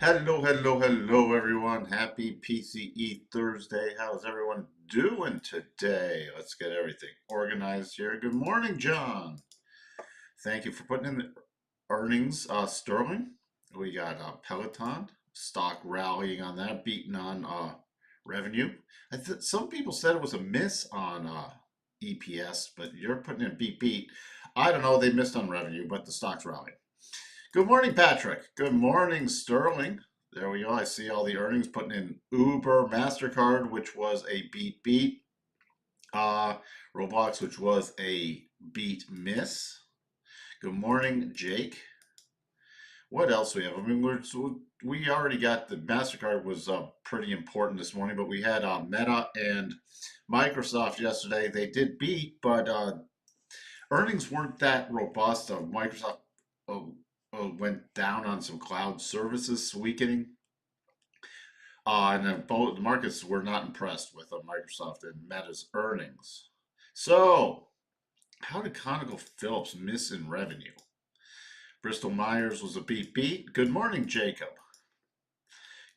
Hello, everyone. Happy PCE Thursday. How's everyone doing today? Let's get everything organized here. Good morning, John. Thank you for putting in the earnings. Sterling, we got Peloton, stock rallying on that, beating on revenue. Some people said it was a miss on EPS, but you're putting in beat. I don't know, they missed on revenue, but the stock's rallying. Good morning, Patrick. Good morning, Sterling. There we go. I see all the earnings putting in Uber, MasterCard, which was a beat. Roblox, which was a beat miss. Good morning, Jake. What else we have? I mean, we already got the MasterCard was pretty important this morning, but we had Meta and Microsoft yesterday. They did beat, but earnings weren't that robust. Microsoft uh, went down on some cloud services weakening. And then both the markets were not impressed with Microsoft and Meta's earnings. So, how did ConocoPhillips miss in revenue? Bristol Myers was a beat. Good morning, Jacob.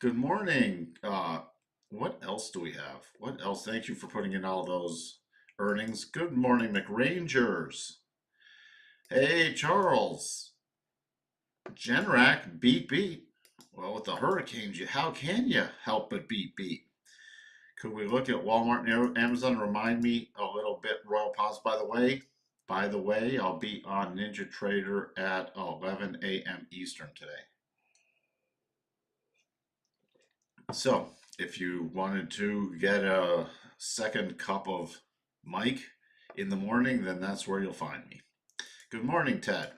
Good morning. What else do we have? What else? Thank you for putting in all those earnings. Good morning, McRangers. Hey, Charles. Generac beat. Well, with the hurricanes, how can you help but beat? Could we look at Walmart and Amazon? Remind me a little bit, Royal Pause, by the way. By the way, I'll be on Ninja Trader at 11 a.m. Eastern today. So, if you wanted to get a second cup of Mike in the morning, then that's where you'll find me. Good morning, Ted.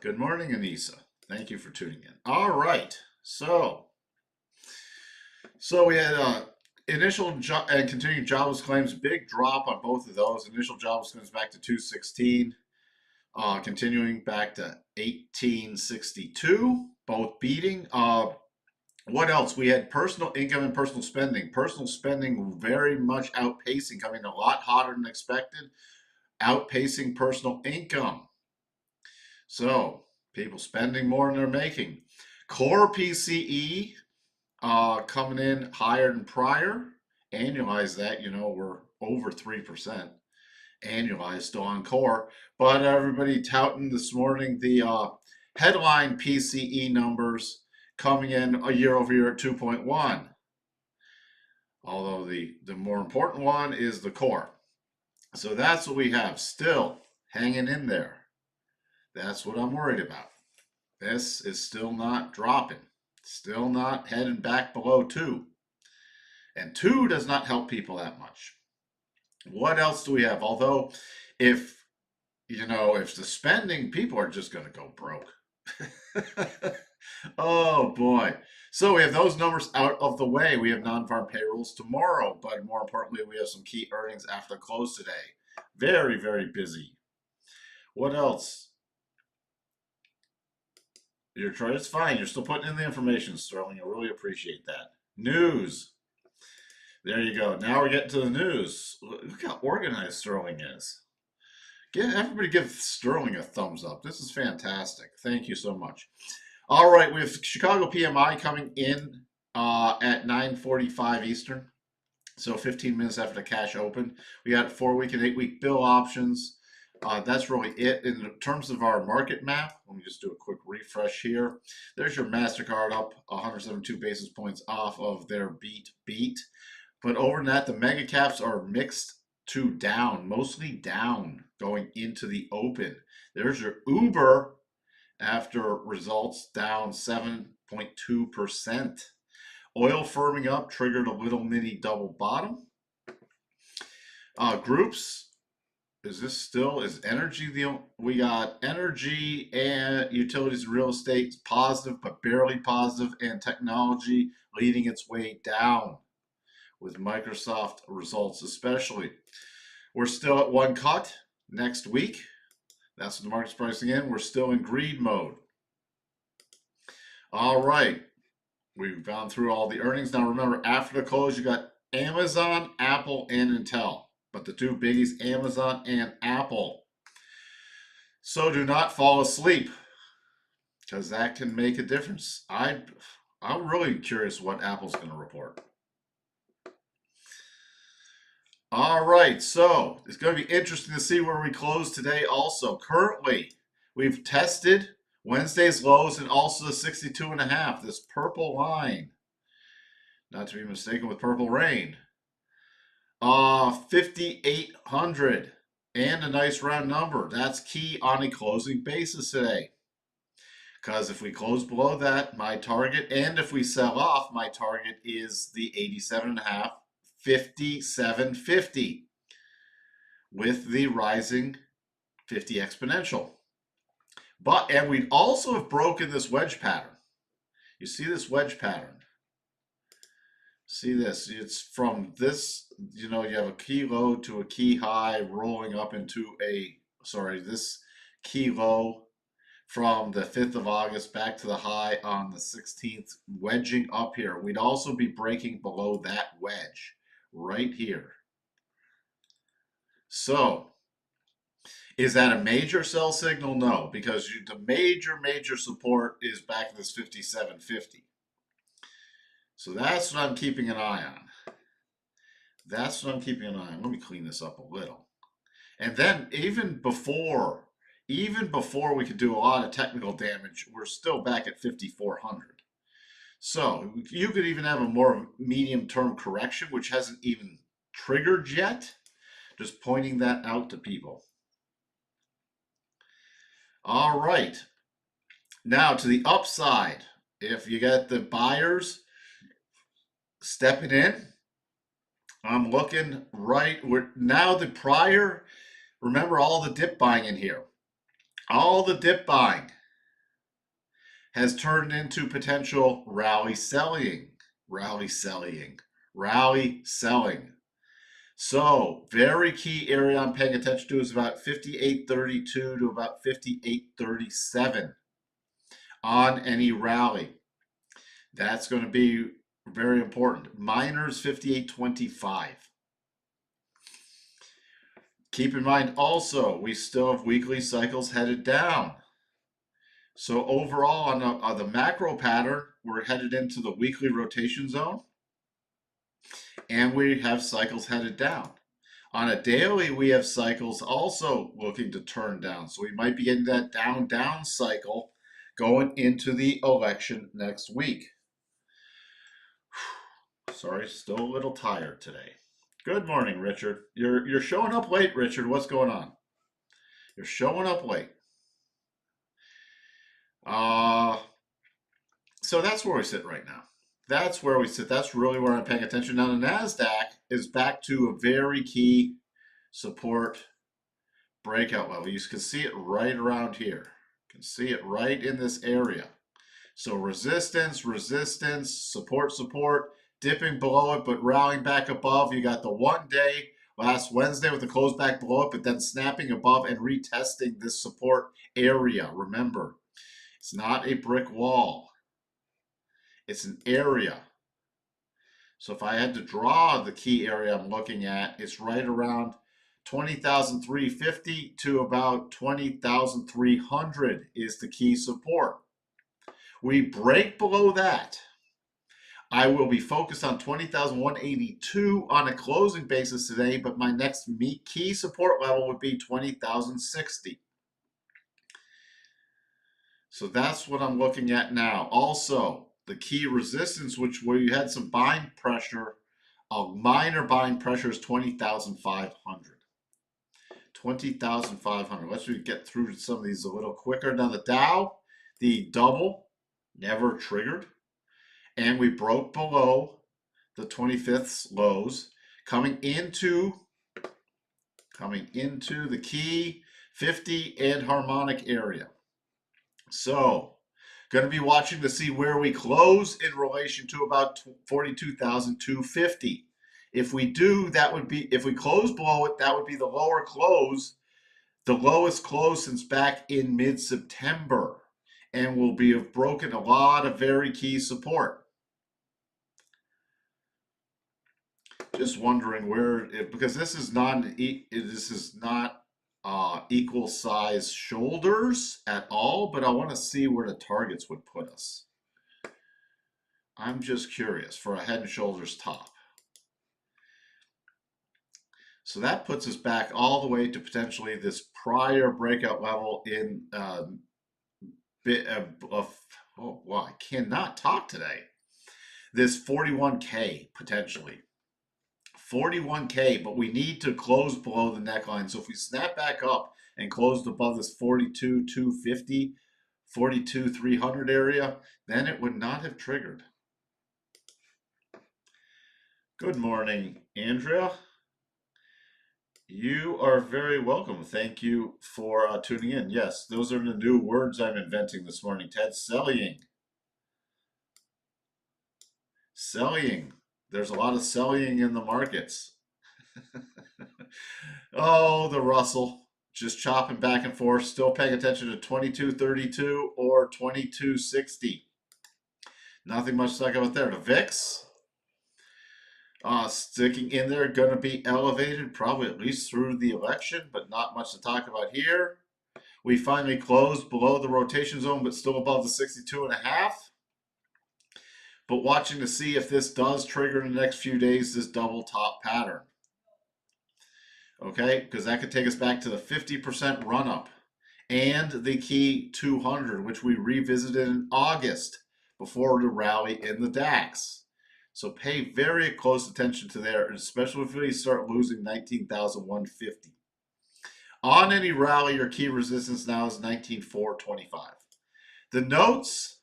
Good morning, Anissa. Thank you for tuning in. All right. So we had initial and continuing jobless claims, big drop on both of those. Initial jobless claims back to 216, continuing back to 1862, both beating. What else? We had personal income and personal spending. Personal spending very much outpacing, coming a lot hotter than expected, outpacing personal income. So people spending more than they're making. Core PCE coming in higher than prior. Annualize that, we're over 3% annualized still on core. But everybody touting this morning the headline PCE numbers coming in a year over year at 2.1. Although the more important one is the core. So that's what we have still hanging in there. That's what I'm worried about. This is still not dropping. Still not heading back below 2. And 2 does not help people that much. What else do we have? Although, if the spending, people are just going to go broke. Oh boy. So we have those numbers out of the way. We have non-farm payrolls tomorrow, but more importantly, we have some key earnings after close today. Very, very busy. What else? It's fine. You're still putting in the information, Sterling. I really appreciate that. News. There you go. Now we're getting to the news. Look how organized Sterling is. Everybody give Sterling a thumbs up. This is fantastic. Thank you so much. All right, we have Chicago PMI coming in at 9:45 Eastern. So 15 minutes after the cash opened. We got 4-week and 8-week bill options. That's really it. In terms of our market map, let me just do a quick refresh here. There's your MasterCard up 172 basis points off of their beat. But over that, the mega caps are mixed to down, mostly down going into the open. There's your Uber after results down 7.2%. Oil firming up, triggered a little mini double bottom. Groups, is energy we got energy and utilities and real estate positive, but barely positive, and technology leading its way down with Microsoft results especially. We're still at 1 cut next week. That's what the market's pricing in. We're still in greed mode. All right. We've gone through all the earnings. Now remember, after the close, you got Amazon, Apple, and Intel. But the two biggies, Amazon and Apple. So do not fall asleep, because that can make a difference. I'm really curious what Apple's going to report. All right, so it's going to be interesting to see where we close today also. Currently, we've tested Wednesday's lows and also the 62.5, this purple line. Not to be mistaken with purple rain. 5,800 and a nice round number. That's key on a closing basis today. Because if we close below that, my target, and if we sell off, my target is the 87.5, 57.50 with the rising 50 exponential. And we'd also have broken this wedge pattern. You see this wedge pattern? See this? It's from this, you have a key low to a key high rolling up into this key low from the 5th of August back to the high on the 16th, wedging up here. We'd also be breaking below that wedge right here. So, is that a major sell signal? No, because the major support is back at this 57.50. So that's what I'm keeping an eye on. That's what I'm keeping an eye on. Let me clean this up a little. And then even before we could do a lot of technical damage, we're still back at 5,400. So you could even have a more medium-term correction, which hasn't even triggered yet. Just pointing that out to people. All right. Now to the upside. If you get the buyers stepping in, I'm looking right. Now the prior, remember all the dip buying in here. All the dip buying has turned into potential rally selling. So very key area I'm paying attention to is about 58.32 to about 58.37 on any rally. That's going to be very important. Miners 58.25. Keep in mind also, we still have weekly cycles headed down. So overall, on the macro pattern, we're headed into the weekly rotation zone, and we have cycles headed down. On a daily, we have cycles also looking to turn down. So we might be getting that down cycle going into the election next week. Sorry, still a little tired today. Good morning, Richard. You're showing up late, Richard. What's going on? You're showing up late. So that's where we sit right now. That's where we sit. That's really where I'm paying attention. Now the NASDAQ is back to a very key support breakout level. You can see it right around here. You can see it right in this area. So resistance, support, dipping below it, but rallying back above. You got the 1 day last Wednesday with the close back below it, but then snapping above and retesting this support area. Remember, it's not a brick wall. It's an area. So if I had to draw the key area I'm looking at, it's right around 20,350 to about 20,300 is the key support. We break below that, I will be focused on 20,182 on a closing basis today, but my next key support level would be 20,060. So that's what I'm looking at now. Also, the key resistance, where you had some buying pressure, a minor buying pressure, is 20,500. 20,500. Let's get through some of these a little quicker. Now the Dow, the double, never triggered. And we broke below the 25th lows, coming into the key 50 and harmonic area. So, going to be watching to see where we close in relation to about 42,250. If we do, if we close below it, that would be the lower close, the lowest close since back in mid-September, and will have broken a lot of very key support. Just wondering because this is not equal size shoulders at all, but I want to see where the targets would put us. I'm just curious for a head and shoulders top. So that puts us back all the way to potentially this prior breakout level in bit of oh wow, I cannot talk today. This 41K potentially. 41K, but we need to close below the neckline. So if we snap back up and closed above this 42,250, 42,300 area, then it would not have triggered. Good morning, Andrea. You are very welcome. Thank you for tuning in. Yes, those are the new words I'm inventing this morning. Ted, selling. Selling. There's a lot of selling in the markets. Oh, the Russell. Just chopping back and forth. Still paying attention to 2232 or 2260. Nothing much to talk about there. The VIX. Sticking in there, going to be elevated probably at least through the election, but not much to talk about here. We finally closed below the rotation zone, but still above the 62.5. But watching to see if this does trigger in the next few days, this double top pattern. Okay, because that could take us back to the 50% run up and the key 200, which we revisited in August before the rally in the DAX. So pay very close attention to there, especially if we start losing 19,150. On any rally, your key resistance now is 19,425. The notes,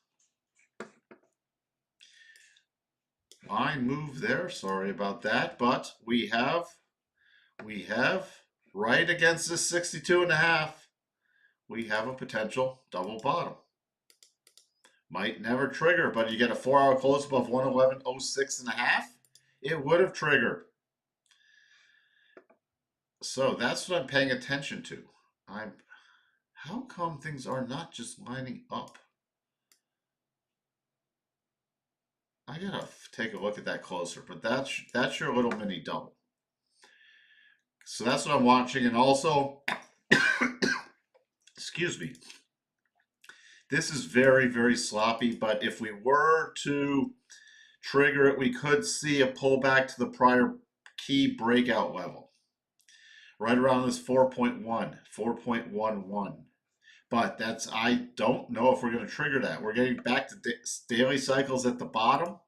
line move there, sorry about that, but we have right against this 62.5, we have a potential double bottom. Might never trigger, but you get a 4-hour close above 111.06.5, it would have triggered. So that's what I'm paying attention to. How come things are not just lining up? I gotta take a look at that closer, but that's your little mini double. So that's what I'm watching, and also, excuse me, this is very, very sloppy, but if we were to trigger it, we could see a pullback to the prior key breakout level, right around this 4.1, 4.11. But I don't know if we're going to trigger that. We're getting back to daily cycles at the bottom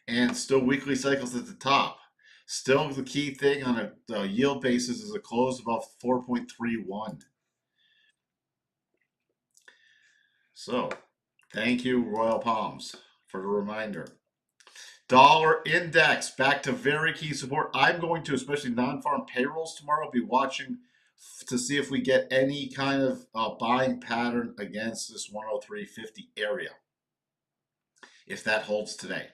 and still weekly cycles at the top. Still, the key thing on a yield basis is a close above 4.31. So, thank you, Royal Palms, for the reminder. Dollar index back to very key support. I'm going to, especially non-farm payrolls tomorrow, be watching to see if we get any kind of buying pattern against this 103.50 area. If that holds today.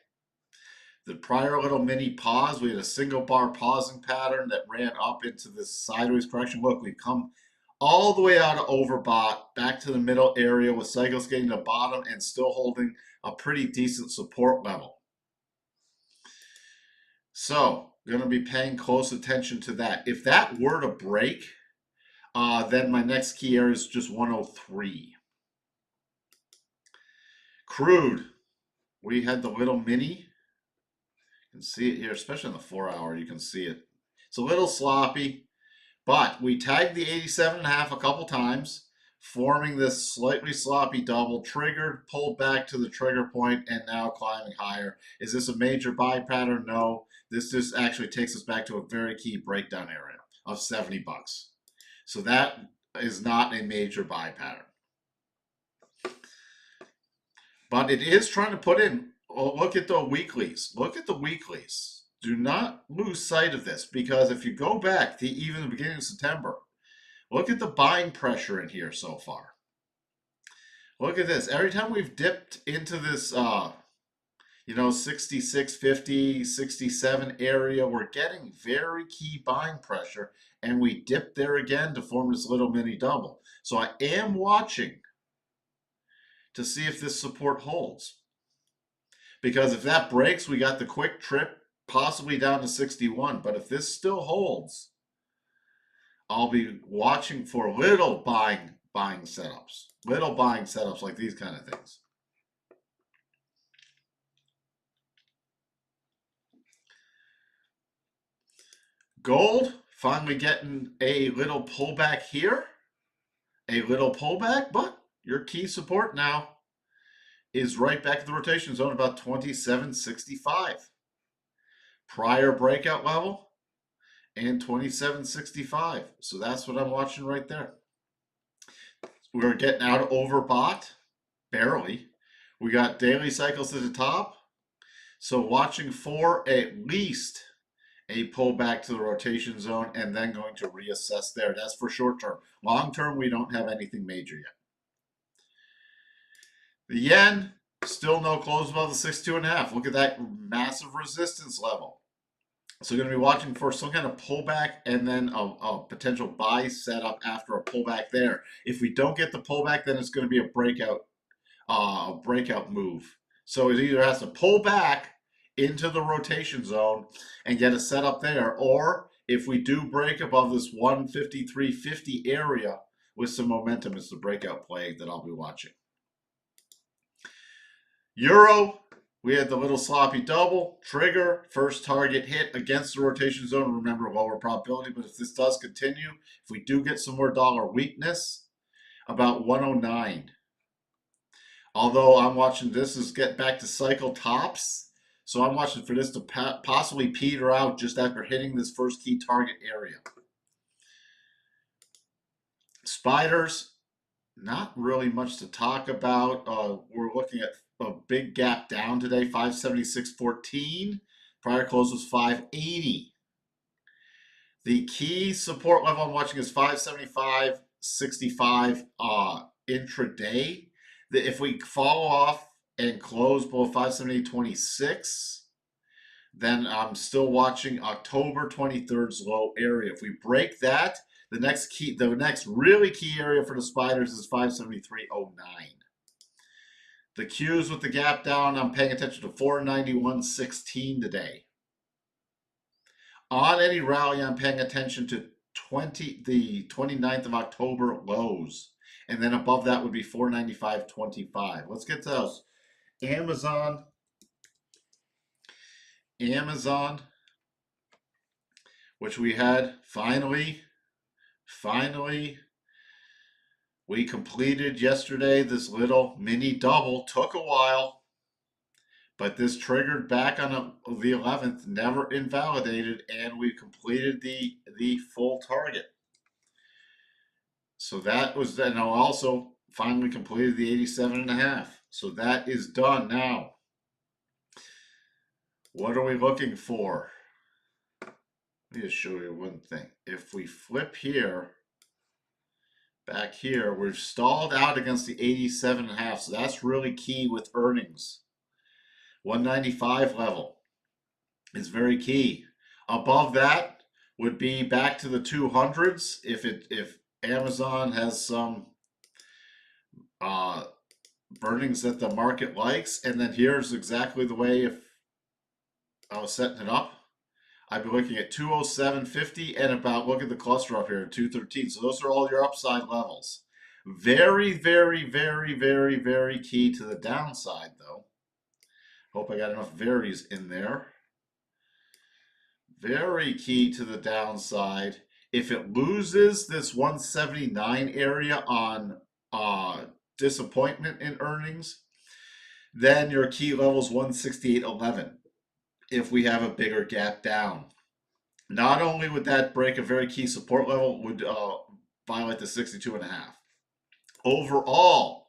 The prior little mini pause, we had a single bar pausing pattern that ran up into this sideways correction. Look, we've come all the way out of overbought, back to the middle area with cycles getting to the bottom and still holding a pretty decent support level. So, going to be paying close attention to that. If that were to break, then my next key area is just 103. Crude, we had the little mini. You can see it here, especially on the 4-hour, you can see it. It's a little sloppy, but we tagged the 87.5 a couple times, forming this slightly sloppy double, triggered, pulled back to the trigger point, and now climbing higher. Is this a major buy pattern? No. This just actually takes us back to a very key breakdown area of 70 bucks. So that is not a major buy pattern. But it is trying to put in, look at the weeklies. Look at the weeklies. Do not lose sight of this, because if you go back to even the beginning of September, look at the buying pressure in here so far. Look at this. Every time we've dipped into this, 66.50, 67 area, we're getting very key buying pressure, and we dip there again to form this little mini double. So I am watching to see if this support holds. Because if that breaks, we got the quick trip possibly down to 61. But if this still holds, I'll be watching for little buying setups, like these kind of things. Gold finally getting a little pullback here, but your key support now is right back at the rotation zone, about 27.65. Prior breakout level and 27.65. So that's what I'm watching right there. We're getting out overbought, barely. We got daily cycles at the top. So watching for at least a pullback to the rotation zone and then going to reassess there. That's for short term. Long term, we don't have anything major yet. The yen, still no close above the 62.5. Look at that massive resistance level. So we're going to be watching for some kind of pullback and then a potential buy setup after a pullback there. If we don't get the pullback, then it's going to be a breakout move. So it either has to pull back into the rotation zone and get a setup there, or if we do break above this 153.50 area with some momentum, it's the breakout play that I'll be watching. Euro, we had the little sloppy double trigger, first target hit against the rotation zone. Remember, lower probability, but if this does continue, if we do get some more dollar weakness, about 109. Although I'm watching this is get back to cycle tops, so I'm watching for this to possibly peter out just after hitting this first key target area. Spiders, not really much to talk about. We're looking at a big gap down today, 576.14. Prior close was 580. The key support level I'm watching is 575.65 intraday. If we fall off and close below 578.26, then I'm still watching October 23rd's low area. If we break that, the next really key area for the spiders is 573.09. The Qs with the gap down, I'm paying attention to 491.16 today. On any rally, I'm paying attention to the 29th of October lows. And then above that would be 495.25. Let's get to those. Amazon, which we had finally, we completed yesterday this little mini double. Took a while, but this triggered back on the 11th, never invalidated, and we completed the full target. So that was, and I also finally completed the 87.5. So that is done now. What are we looking for? Let me just show you one thing. If we flip here, back here, we've stalled out against the 87.5. So that's really key with earnings. 195 level is very key. Above that would be back to the 200s if Amazon has some burnings that the market likes. And then here's exactly the way if I was setting it up. I'd be looking at 207.50 and about, look at the cluster up here, 213. So those are all your upside levels. Very, very, very, very, very key to the downside, though. Hope I got enough varies in there. Very key to the downside. If it loses this 179 area on disappointment in earnings, then your key level is 168.11 if we have a bigger gap down. Not only would that break a very key support level, would violate the 62.5. Overall,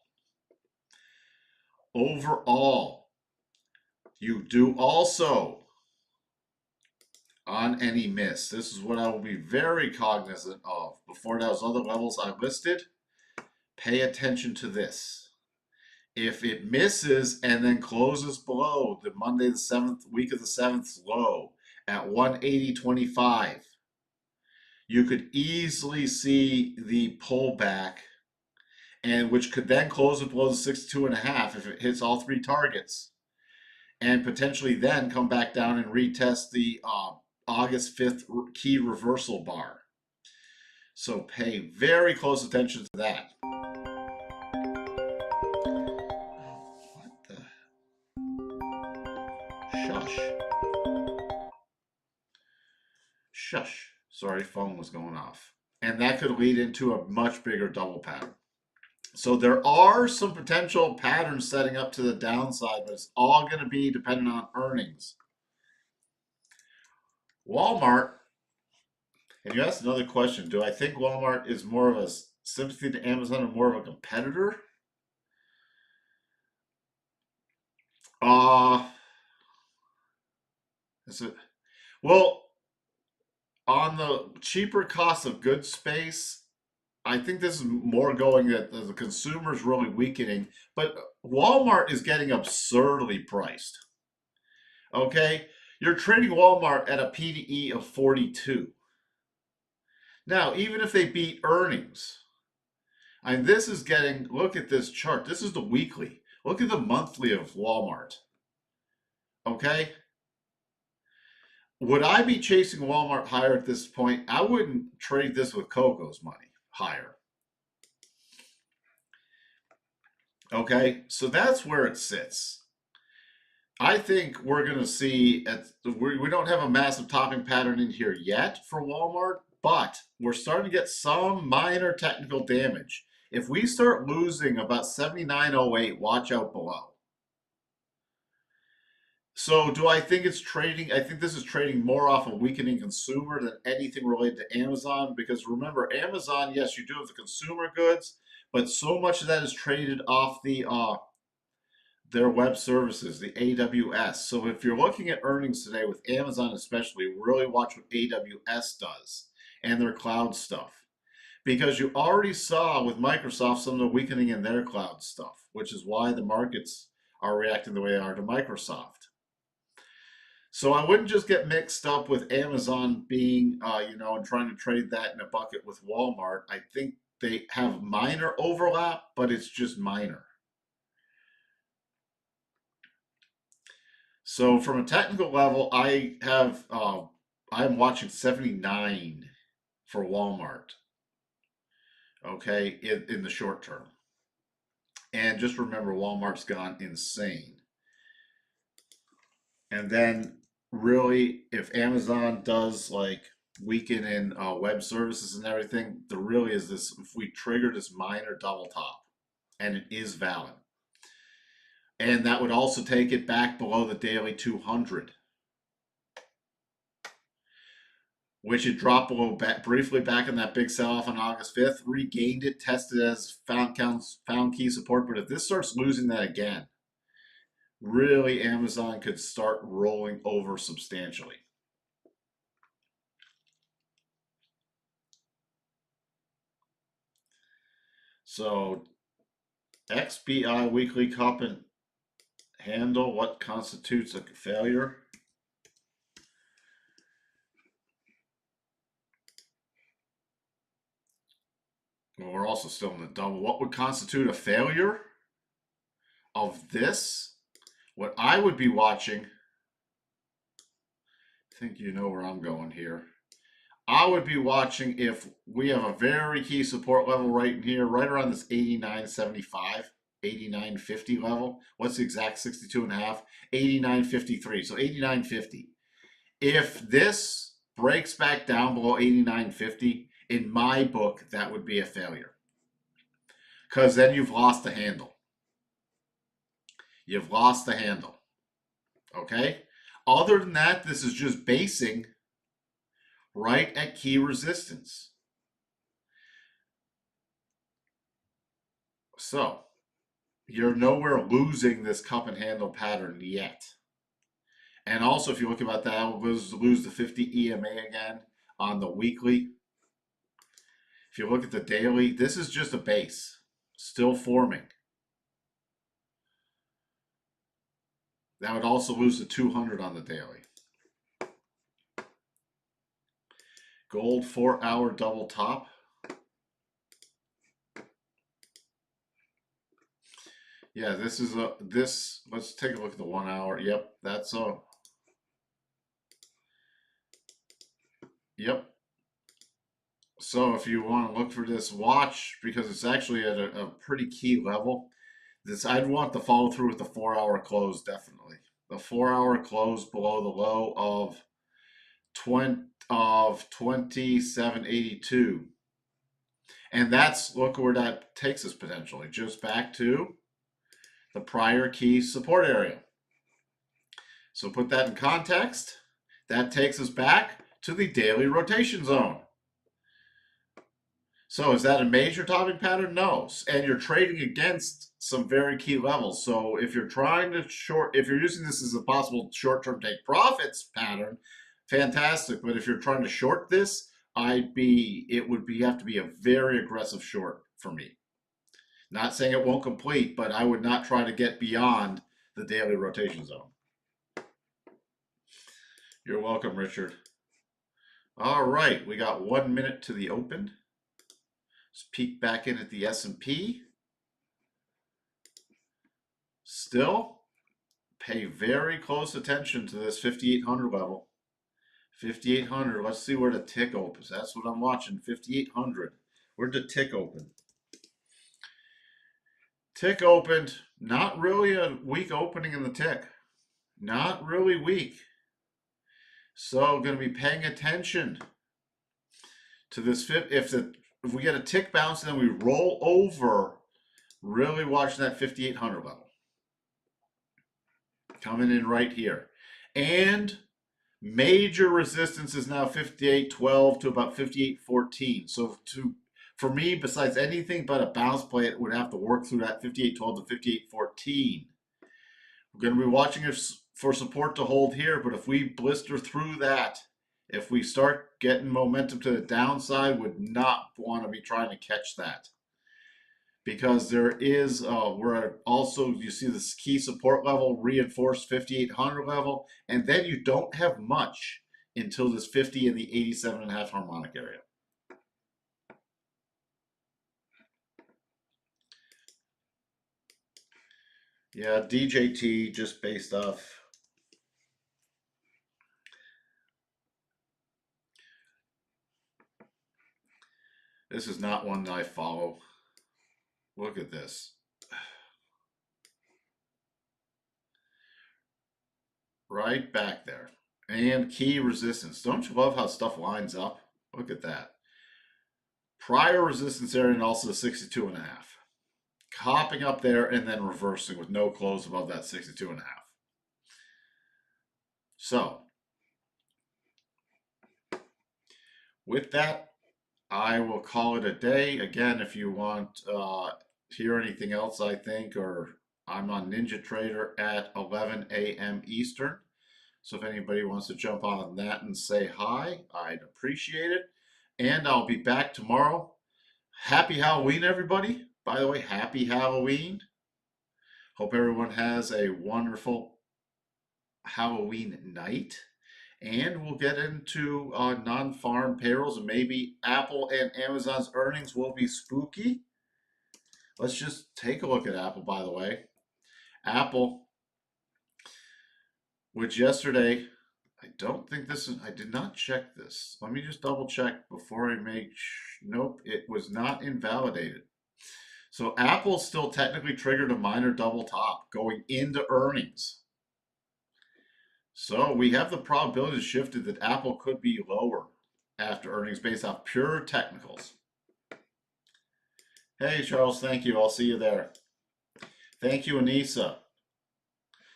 you do also, on any miss, this is what I will be very cognizant of. Before those other levels I listed, pay attention to this. If it misses and then closes below the Monday the 7th, week of the 7th low at 180.25, you could easily see the pullback, and which could then close it below the 62.5 if it hits all three targets, and potentially then come back down and retest the August 5th key reversal bar. So pay very close attention to that. What the? Shush. Shush. Sorry, phone was going off. And that could lead into a much bigger double pattern. So there are some potential patterns setting up to the downside, but it's all going to be dependent on earnings. Walmart, and you asked another question. Do I think Walmart is more of a sympathy to Amazon or more of a competitor? Is it? Well, on the cheaper cost of goods space, I think this is more going that the consumer is really weakening, but Walmart is getting absurdly priced. Okay, you're trading Walmart at a PDE of 42. Now, even if they beat earnings, and this is getting, look at this chart. This is the weekly. Look at the monthly of Walmart. Okay, would I be chasing Walmart higher at this point? I wouldn't trade this with Coco's money higher. Okay, so that's where it sits. I think we're going to see, we don't have a massive topping pattern in here yet for Walmart, but we're starting to get some minor technical damage. If we start losing about 79.08, watch out below. So do I think it's trading? I think this is trading more off a weakening consumer than anything related to Amazon. Because remember, Amazon, yes, you do have the consumer goods, but so much of that is traded off their web services, the AWS. So if you're looking at earnings today with Amazon especially, really watch what AWS does and their cloud stuff. Because you already saw with Microsoft some of the weakening in their cloud stuff, which is why the markets are reacting the way they are to Microsoft. So I wouldn't just get mixed up with Amazon being, and trying to trade that in a bucket with Walmart. I think they have minor overlap, but it's just minor. So from a technical level, I'm watching 79 for Walmart. Okay, in the short term. And just remember, Walmart's gone insane. And then really, if Amazon does like weaken in web services and everything, there really is this, if we trigger this minor double top, and it is valid. And that would also take it back below the daily 200, which it dropped below briefly back in that big sell-off on August 5th, regained it, tested as found key support. But if this starts losing that again, really Amazon could start rolling over substantially. So XBI weekly cup and handle, what constitutes a failure? Well, we're also still in the double. What would constitute a failure of this? What I would be watching, I think you know where I'm going here. I would be watching if we have a very key support level right in here, right around this 89.75, 89.50 level. What's the exact 62.5? 89.53. So 89.50. If this breaks back down below 89.50, in my book, that would be a failure. Because then you've lost the handle. You've lost the handle. Okay? Other than that, this is just basing right at key resistance. So, you're nowhere losing this cup and handle pattern yet. And also, if you look about that, we'll lose the 50 EMA again on the weekly. If you look at the daily, this is just a base, still forming. That would also lose the 200 on the daily. Gold 4-hour double top. Yeah, this is let's take a look at the 1 hour. Yep, that's a, yep. So if you want to look for this, watch, because it's actually at a pretty key level. This, I'd want to follow through with the 4 hour close, definitely. The 4 hour close below the low of 2782. And that's, look where that takes us potentially, just back to the prior key support area. So put that in context. That takes us back to the daily rotation zone. So is that a major topping pattern? No. And you're trading against some very key levels. So if you're trying to short, if you're using this as a possible short-term take profits pattern, fantastic. But if you're trying to short this, it would have to be a very aggressive short for me. Not saying it won't complete, but I would not try to get beyond the daily rotation zone. You're welcome, Richard. All right, we got 1 minute to the open. Let's peek back in at the S&P. Still, pay very close attention to this 5,800 level. 5,800, let's see where the tick opens. That's what I'm watching, 5,800. Where'd the tick open? Tick opened, not really a weak opening in the tick. Not really weak. So going to be paying attention to this. If we get a tick bounce and then we roll over, really watching that 5,800 level. Coming in right here. And major resistance is now 58.12 to about 58.14. So for me, besides anything but a bounce play, it would have to work through that 58.12 to 58.14. We're going to be watching it for support to hold here, but if we blister through that, if we start getting momentum to the downside, would not want to be trying to catch that. Because there is, we're also, you see this key support level, reinforced 5,800 level, and then you don't have much until this 50 and the 87.5 harmonic area. Yeah, DJT just based off. This is not one that I follow. Look at this. Right back there. And key resistance. Don't you love how stuff lines up? Look at that. Prior resistance area and also the 62.5. Hopping up there and then reversing with no close above that 62.5. So, with that, I will call it a day. Again, if you want to hear anything else, I think, or I'm on Ninja Trader at 11 a.m. Eastern. So if anybody wants to jump on that and say hi, I'd appreciate it. And I'll be back tomorrow. Happy Halloween, everybody. By the way, happy Halloween. Hope everyone has a wonderful Halloween night. And we'll get into non-farm payrolls, and maybe Apple and Amazon's earnings will be spooky. Let's just take a look at Apple, by the way. Apple, which yesterday, I don't think this is, I did not check this. Let me just double check before I make, nope, it was not invalidated. So Apple still technically triggered a minor double top going into earnings. So we have the probability shifted that Apple could be lower after earnings based off pure technicals. Hey, Charles, thank you. I'll see you there. Thank you, Anissa.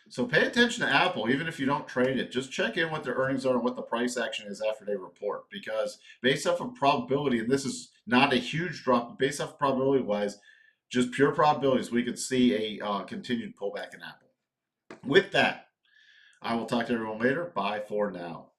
So pay attention to Apple, even if you don't trade it. Just check in what their earnings are and what the price action is after they report. Because based off of probability, and this is not a huge drop, but based off probability-wise, just pure probabilities, we could see a continued pullback in Apple. With that, I will talk to everyone later. Bye for now.